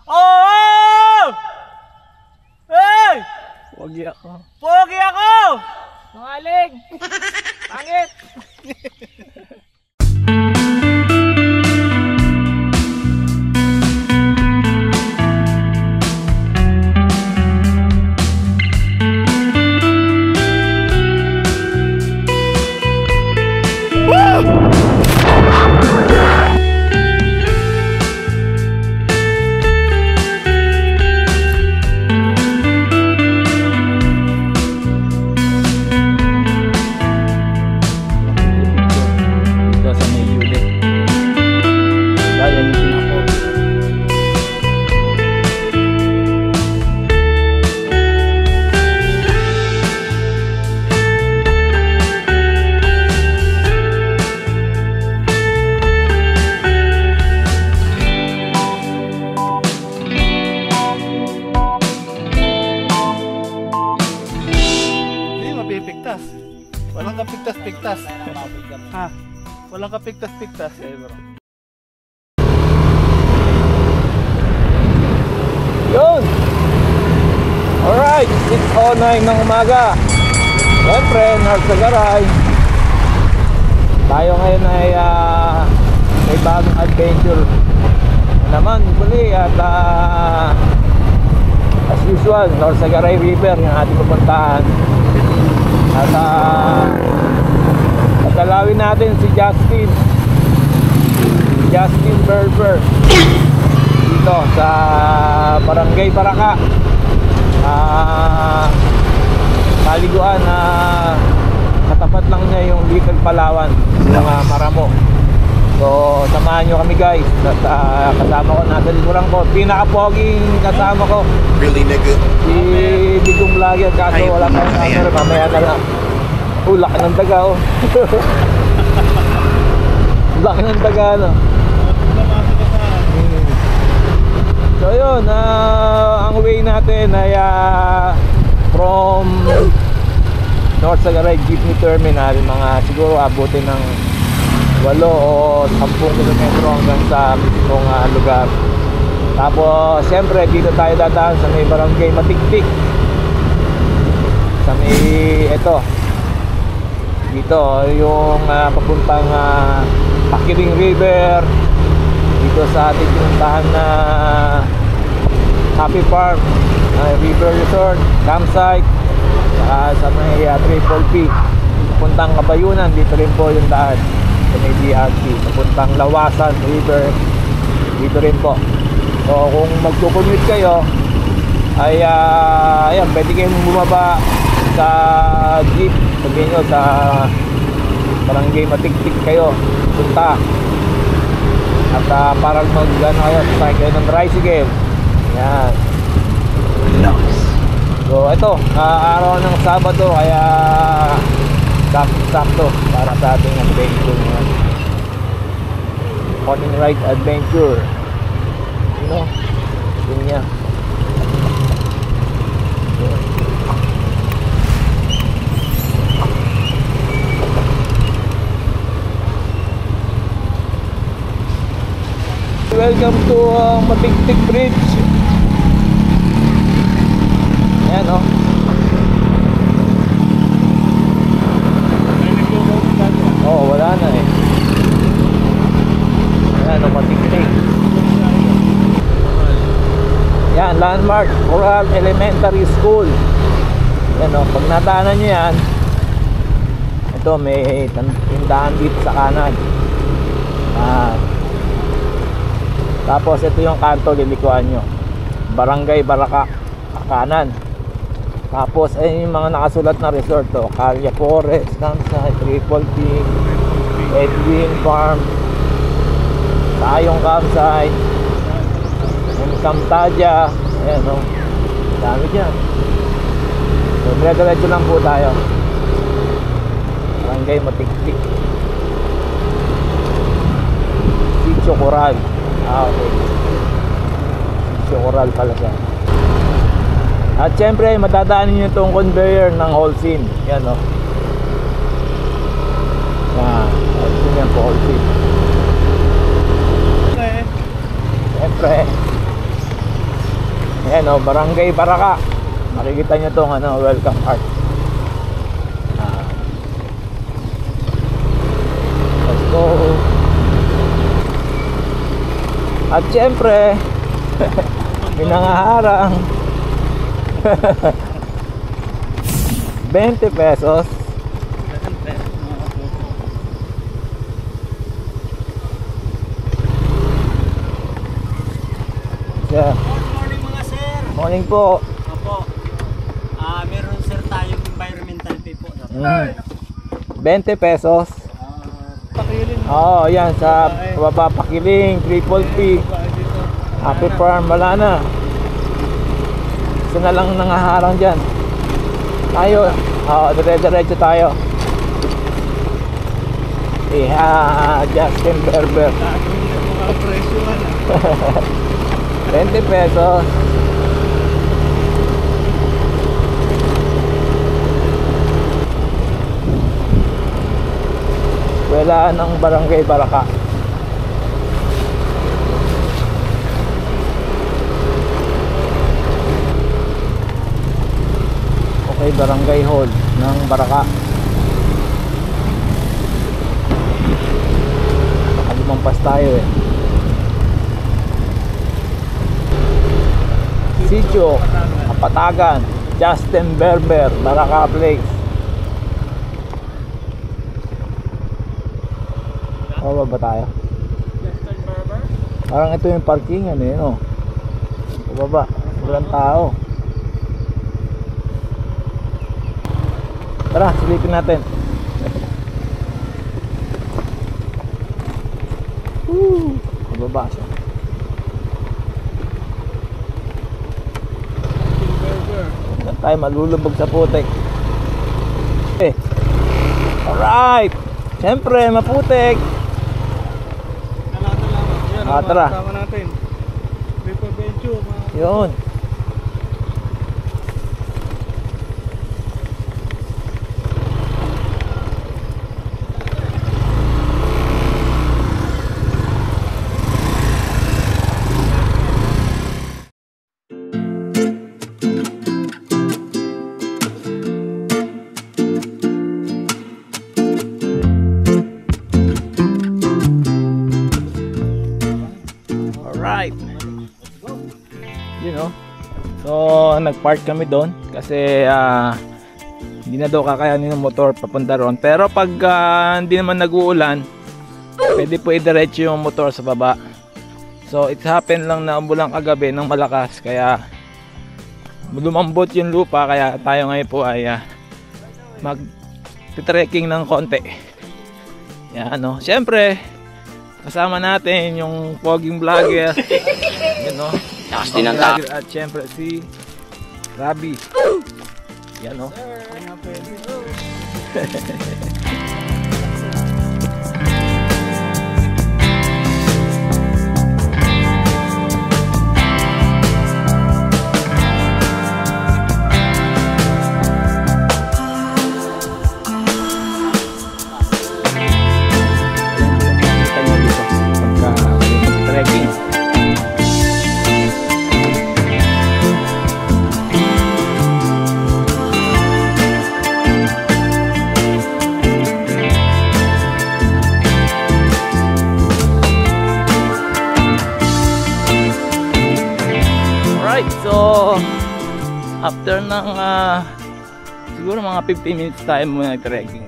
Oo! Hey! Pogi ako. Pogi ako! Nangaling! Pangit! Walang kapigtas-pigtas. Ha? Walang kapigtas-pigtas. Yun! Alright, 6:09 ng umaga. Siyempre, North Sagaray. Tayo ngayon ay may bagong adventure naman muli. At as usual, North Sagaray River yung ating pupuntahan. At pagkalawin natin si Justin Berber dito sa Barangay Baraka, paliguan na katapat lang niya yung Little Palawan ng Maramo. So samahan nyo kami guys. At kasama ko, nasa likuran ko, pinaka-poging kasama ko, really nigga, si Bigong Vlogger. Kaso wala tayong camera, mamaya na lang. Laki ng daga oh. Laki ng daga no. So yun, ang way natin ay from North Sagaray Jeepney Terminal, mga siguro abutin ng 8 o 10 kilometro hanggang sa mismong lugar. Tapos siyempre dito tayo dadaan sa may Barangay Matiktik, sa may dito yung papuntang Pakiring River, dito sa ating pinuntahan na Happy Park River Resort Campsite, sa may Triple P papuntang Kabayunan. Dito rin po yung daan sa may DRT papuntang Lawasan River, dito rin po. So kung magkukumute kayo ay ayan, pwede kayong bumaba sa jeep. Sabihin nyo sa Barangay Matiktik kayo punta, at parang kayo, sakay kayo ng tricycle. Yan. So ito, araw ng Sabado, kaya sakto para sa ating adventure ngayon. Morning ride adventure, you know, yun niya. Welcome to Matiktik Bridge. Ayan o. Oo, wala na eh. Ayan o, Matiktik. Yan, landmark Coral Elementary School. Ayan o, pag nataanan nyo yan, ito may tindahan dito sa kanan. Tapos ito yung kanto, lilikuan nyo, Barangay Baraka kanan. Tapos ay yung mga nakasulat na resort to, Calia Forest, Campsite, Triple P, Edwin Farm, Tayong Campsite, Camtadia. Ayan o, dami dyan. So dire-diretso lang po tayo, Barangay Matiktik, Sitio Coral. Okay, Sitio Coral pala siya. At syempre madadaanin nyo itong conveyor ng Holcim. Yan o, yan, yan po Holcim. Syempre Ayan o, Barangay Baraka. Makikita nyo itong welcome art. Let's go. At syempre, may nangaharang. 20 pesos. Yeah. Good morning mga sir. Morning po. Opo. Meron sir tayong environmental fee po. 20 pesos. Pakiling. Oo, yan sa baba Pakiling, Triple P. Happy Farm, wala na. Isa na lang nangaharang dyan. Tayo, dire-diretso tayo. Justin Berber. Mga presyo na. 20 pesos. Wala ng Barangay Baraka. Okay, Barangay Hall ng Baraka. Nakalimampas tayo eh. Sitio Kapatagan, Justin Berber, Baraka Place. Baba ba tayo? Parang ito yung parkingan eh, no? Baba, walang tao. Tara, silipin natin. Baba siya. Saan tayo malulubog sa putik? Alright! Siyempre, maputik! Tara. Tama natin. Triple Bencho. Yun. You know, so nagpark kami doon kasi hindi na daw kakayanin ng motor papunta roon. Pero pag hindi naman nag-uulan, pwede po idiretso yung motor sa baba. So it happened lang na umulan kagabi ng malakas, kaya lumambot yung lupa, kaya tayo ngayon po ay mag-trekking ng konti. Yan, no? Siyempre kasama natin yung poging vlogger. You know, Justin ang tao. at syempre si Rabi. Yan o. Trekking. So after ng siguro mga 15 minutes tayo muna nag-trekking,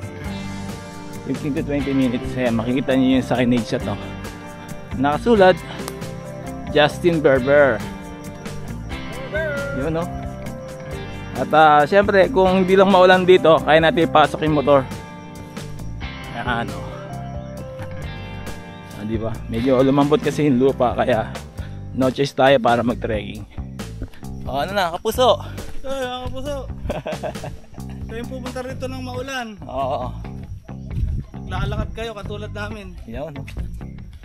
15 to 20 minutes, makikita niyo yung signage siya to, nakasulat Justin Berber. Yun, no? At syempre kung hindi lang maulan dito, kaya natin ipasok yung motor. Ayan, no? Diba? Medyo lumambot kasi yung lupa, kaya no choice tayo para mag-trekking. O, ano na, kapuso? Ay, mga kapuso. Kayong pupunta rito ng maulan. Oo. Lalakad kayo katulad namin. Yan.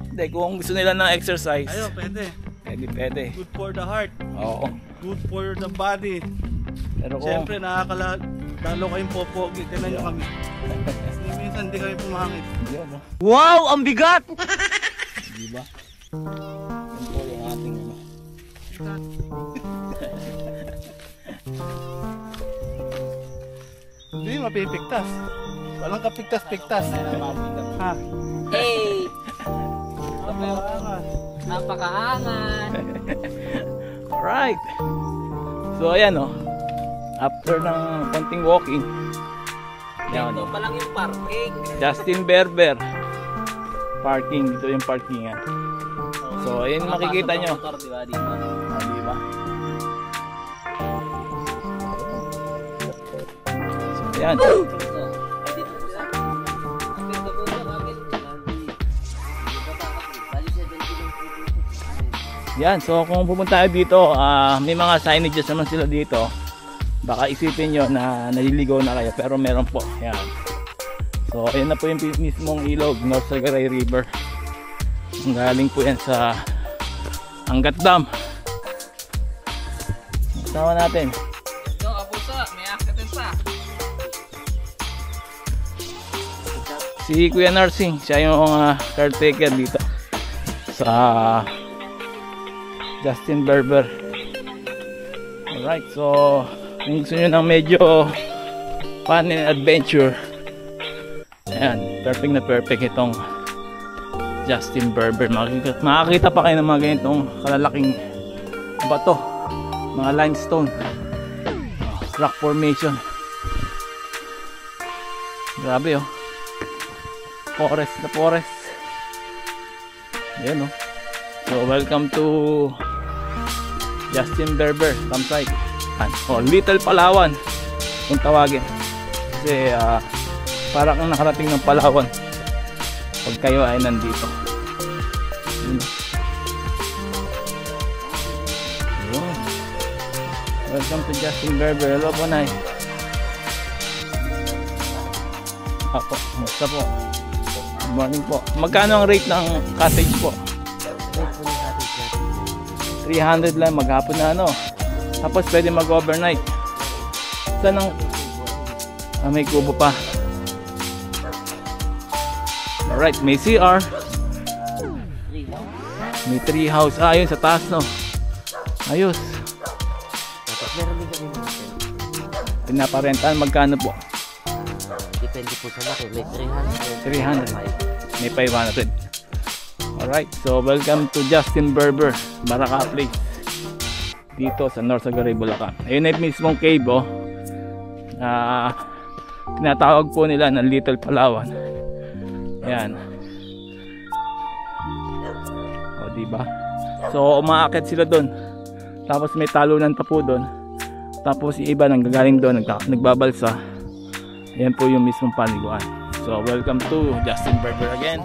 Hindi, kung gusto nila ng exercise, Ayo, pwede. pwede. Good for the heart. Oo. Good for the body. Pero kung Siyempre, lalo kayong popogi. Tignan nyo kami. Minsan hindi kami pumangit. yun, no? Wow, ang bigat! Diba? Yan po yung ating Hindi, mapipigtas. Walang kapigtas-pigtas. Ha? Hey! Napakaangas. Napakaangan! Alright. So ayan oh. After ng konting walking. Yan. Ito pa lang yung parking. Justin Berber. Parking. Dito yung parkingan. So ayun makikita nyo. Motor, diba, dito? Oh, diba? So ayan. Yan, so kung pupunta kayo dito, may mga signages naman sila dito. Baka isipin nyo na naliligaw na kayo, pero meron po. Yan. So ayan na po yung mismong ilog, North Sagaray River. Ang galing po yan sa Angat Dam. Kasama natin Ito, abuso, may akitin pa. si Kuya Narsing, siya yung caretaker dito sa Justin Berber. Alright, so kung gusto nyo ng medyo fun and adventure, ayan, perfect na perfect itong Justin Berber. Makakita pa kayo ng mga ganitong kalalaking bato, mga limestone, rock formation. Grabe oh, forest na forest. Ayan oh. So welcome to Justin Berber campsite, or Little Palawan kung tawagin, kasi para kang nakarating ng Palawan pag kayo ay nandito. Yun. Welcome to Justin Berber. Hello po, Nay. Apo, musta po? Good morning po. Magkano ang rate ng cottage po? 300 lang maghapon na ano. Tapos pwede mag-overnight. Saan ang may kubo pa. Alright, may CR. May tree house. Ayun sa taas no. Ayos. Pinaparentahan magkano po? Depende po sa laki. May 300. 300. May 500. Alright, so welcome to Justin Berber, Baraka Place, dito sa North Sagaray, Bulacan. Ayun na yung mismong cave oh. Tinatawag po nila ng Little Palawan. Ayan. O diba? So umaakit sila doon. Tapos may talunan pa po doon. Tapos yung iba nanggagaling doon, nagbabalsa. Ayan po yung mismong paniguan. So welcome to Justin Berber again.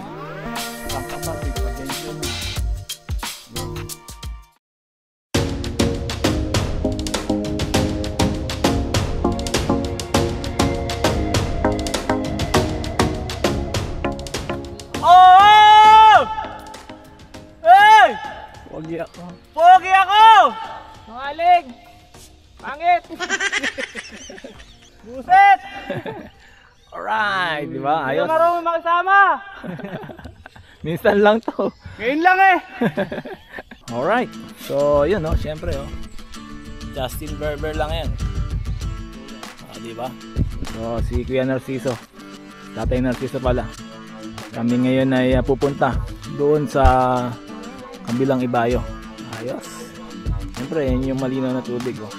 Pogi ako. Pogi ako! Mangaling! Pangit! Buset! Alright, di ba? Ayos. Hindi marunong makisama! Minsan lang to. Ngayon lang eh! Alright. So, yun oh, syempre oh. Justin Berber lang yan. Di ba? So, si Kuya Narciso. Tatay Narciso pala. Kami ngayon ay pupunta doon sa kabilang ibayo. Ayos. Siyempre, yan yung malinaw na tubig oh.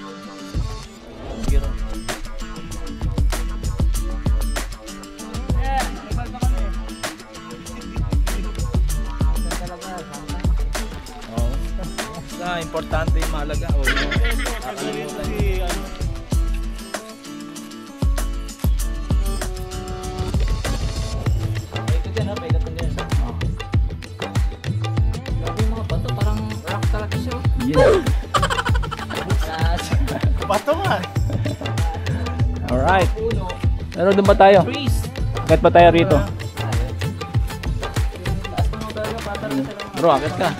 Importante yung mahalaga o yung kakalimutan. Ito dyan ha, paigat dyan. Grabe yung mga bato, parang rock talaga siya. Yeah. Bato nga. Alright. Pero doon ba tayo? Akit pa tayo rito. Bro, akit ka.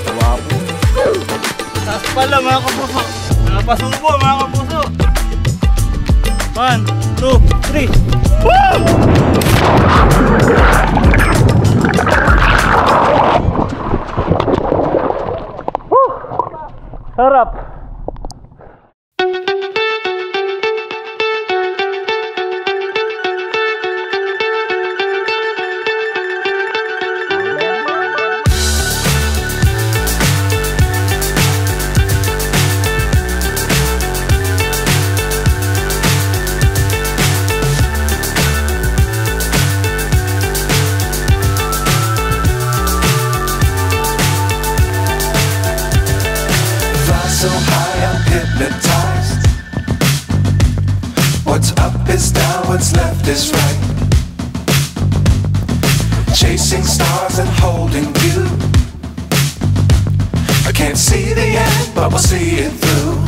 Wow. pala mga kapuso. Napasubo mga kapuso. 1, 2, 3. Woo! Sarap. So high I'm hypnotized. What's up is down, what's left is right. Chasing stars and holding you. I can't see the end, but we'll see it through.